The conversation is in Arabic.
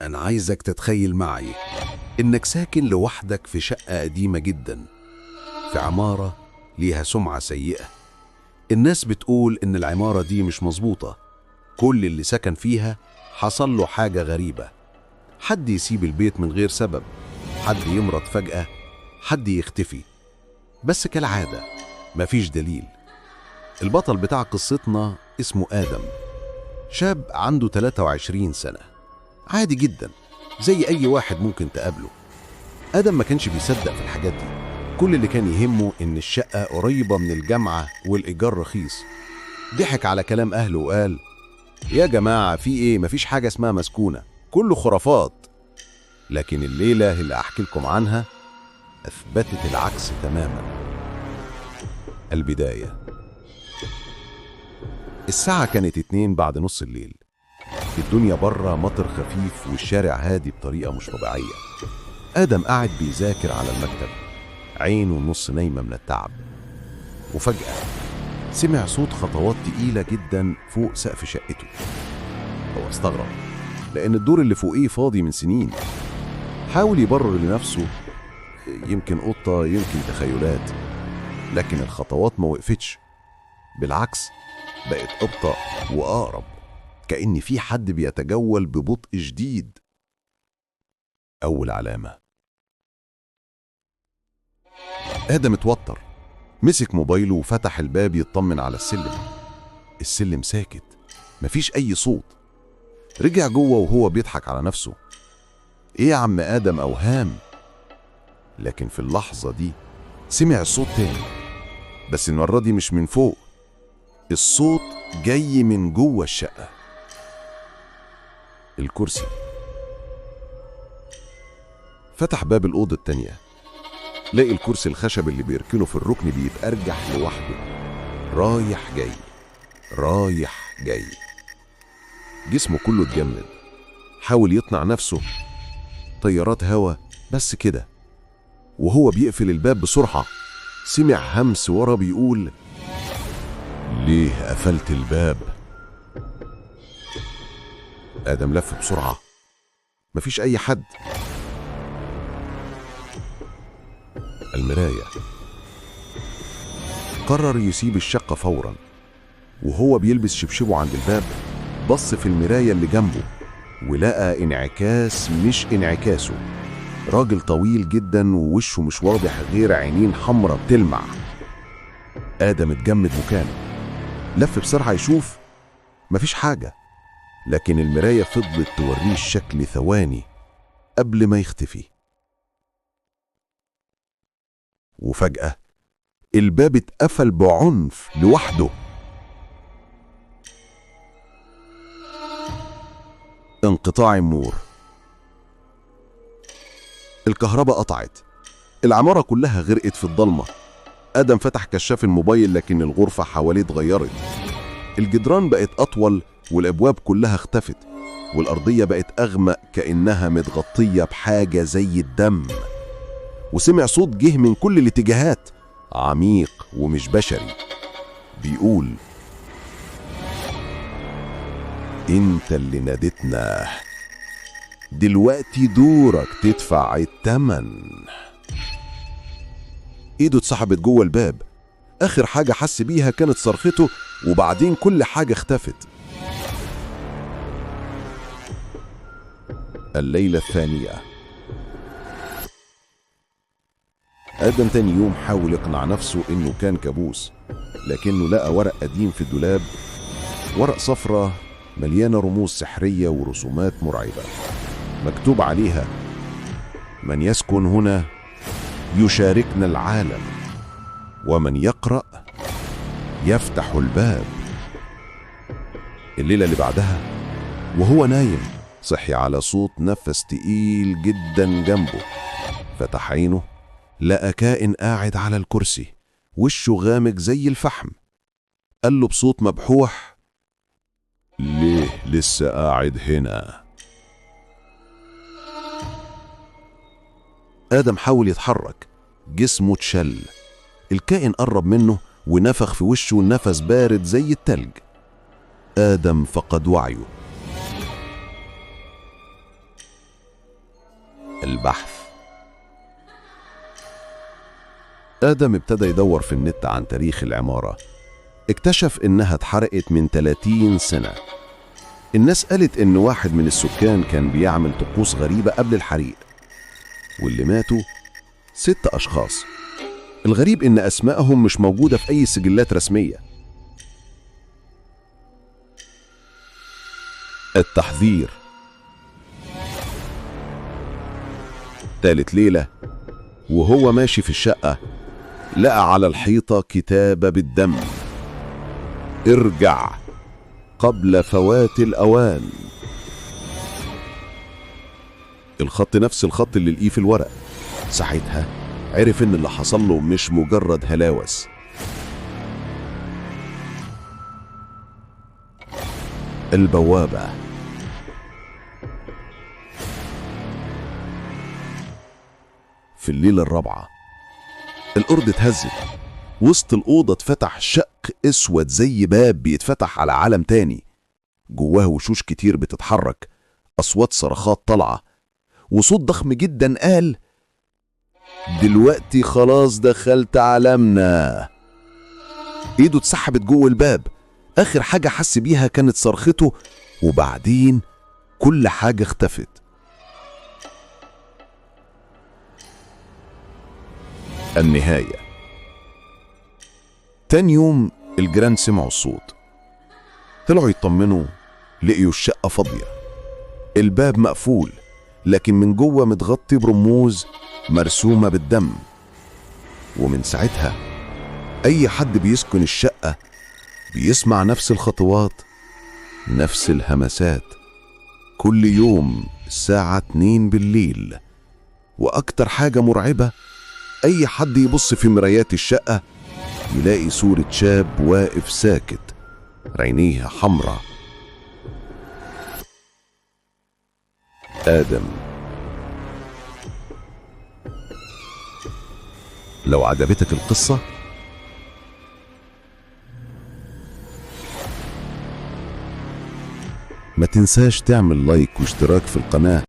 أنا عايزك تتخيل معي إنك ساكن لوحدك في شقة قديمة جدا، في عمارة ليها سمعة سيئة. الناس بتقول إن العمارة دي مش مظبوطة. كل اللي سكن فيها حصل له حاجة غريبة. حد يسيب البيت من غير سبب، حد يمرض فجأة، حد يختفي. بس كالعادة مفيش دليل. البطل بتاع قصتنا اسمه آدم، شاب عنده 23 سنة، عادي جدا زي أي واحد ممكن تقابله. آدم ما كانش بيصدق في الحاجات دي. كل اللي كان يهمه إن الشقة قريبة من الجامعة والإيجار رخيص. ضحك على كلام أهله وقال: يا جماعة في إيه؟ مفيش حاجة اسمها مسكونة، كله خرافات. لكن الليلة اللي أحكي لكم عنها أثبتت العكس تماما. البداية. الساعة كانت 2 بعد نص الليل. الدنيا بره مطر خفيف والشارع هادي بطريقة مش طبيعية. آدم قاعد بيذاكر على المكتب، عينه نص نايمة من التعب. وفجأة سمع صوت خطوات تقيلة جدا فوق سقف شقته. هو استغرب لأن الدور اللي فوقيه فاضي من سنين. حاول يبرر لنفسه، يمكن قطة، يمكن تخيلات. لكن الخطوات ما وقفتش، بالعكس بقت أبطأ وأقرب، كأن في حد بيتجول ببطء شديد. أول علامة. آدم اتوتر، مسك موبايله وفتح الباب يطمن على السلم. السلم ساكت، مفيش أي صوت. رجع جوه وهو بيضحك على نفسه. إيه يا عم آدم، أوهام. لكن في اللحظة دي سمع صوت تاني، بس المرة دي مش من فوق. الصوت جاي من جوه الشقة. الكرسي. فتح باب الأوضة التانية، لقي الكرسي الخشب اللي بيركنه في الركن بيتأرجح لوحده، رايح جاي رايح جاي. جسمه كله اتجمد. حاول يقنع نفسه، طيارات هوا بس كده. وهو بيقفل الباب بسرعة سمع همس ورا بيقول: ليه قفلت الباب؟ آدم لف بسرعة، مفيش أي حد. المراية. قرر يسيب الشقة فورا. وهو بيلبس شبشبه عند الباب بص في المراية اللي جنبه ولقى انعكاس مش انعكاسه. راجل طويل جدا ووشه مش واضح غير عينين حمرة بتلمع. آدم اتجمد مكانه، لف بسرعة يشوف، مفيش حاجة. لكن المراية فضلت توريه الشكل ثواني قبل ما يختفي. وفجأة الباب اتقفل بعنف لوحده. انقطاع النور. الكهرباء قطعت، العمارة كلها غرقت في الضلمة. آدم فتح كشاف الموبايل لكن الغرفة حواليه اتغيرت. الجدران بقت أطول والأبواب كلها اختفت، والأرضية بقت أغمق كأنها متغطية بحاجة زي الدم. وسمع صوت جه من كل الاتجاهات، عميق ومش بشري، بيقول: انت اللي نادتنا، دلوقتي دورك تدفع التمن. ايده اتسحبت جوه الباب. اخر حاجة حس بيها كانت صرخته، وبعدين كل حاجة اختفت. الليلة الثانية. آدم تاني يوم حاول يقنع نفسه إنه كان كابوس، لكنه لقى ورق قديم في الدولاب، ورق صفرة مليانة رموز سحرية ورسومات مرعبة، مكتوب عليها: من يسكن هنا يشاركنا العالم، ومن يقرأ يفتح الباب. الليلة اللي بعدها وهو نايم صحي على صوت نفس تقيل جدا جنبه. فتح عينه لقى كائن قاعد على الكرسي، وشه غامق زي الفحم. قال له بصوت مبحوح: ليه لسه قاعد هنا؟ آدم حاول يتحرك، جسمه اتشل. الكائن قرب منه ونفخ في وشه نفس بارد زي التلج. آدم فقد وعيه. البحث. آدم ابتدى يدور في النت عن تاريخ العمارة. اكتشف إنها اتحرقت من 30 سنة. الناس قالت إن واحد من السكان كان بيعمل طقوس غريبة قبل الحريق، واللي ماتوا 6 أشخاص. الغريب إن أسمائهم مش موجودة في أي سجلات رسمية. التحذير. تالت ليلة وهو ماشي في الشقة لقى على الحيطة كتابة بالدم: ارجع قبل فوات الأوان. الخط نفس الخط اللي لقيه في الورق. ساعتها عرف إن اللي حصل له مش مجرد هلاوس. البوابة. في الليلة الرابعة الأرض اتهزت. وسط الأوضة اتفتح شق أسود زي باب بيتفتح على عالم تاني. جواه وشوش كتير بتتحرك، أصوات صرخات طالعة، وصوت ضخم جدا قال: دلوقتي خلاص دخلت عالمنا. ايده اتسحبت جوه الباب. آخر حاجة حس بيها كانت صرخته، وبعدين كل حاجة اختفت. النهاية. تاني يوم الجيران سمعوا الصوت. طلعوا يطمنوا، لقيوا الشقة فاضية. الباب مقفول، لكن من جوه متغطي برموز مرسومة بالدم. ومن ساعتها أي حد بيسكن الشقة بيسمع نفس الخطوات، نفس الهمسات، كل يوم الساعة 2 بالليل. وأكتر حاجة مرعبة، أي حد يبص في مرايات الشقة يلاقي صورة شاب واقف ساكت، عينيها حمراء. آدم. لو عجبتك القصة ما تنساش تعمل لايك واشتراك في القناة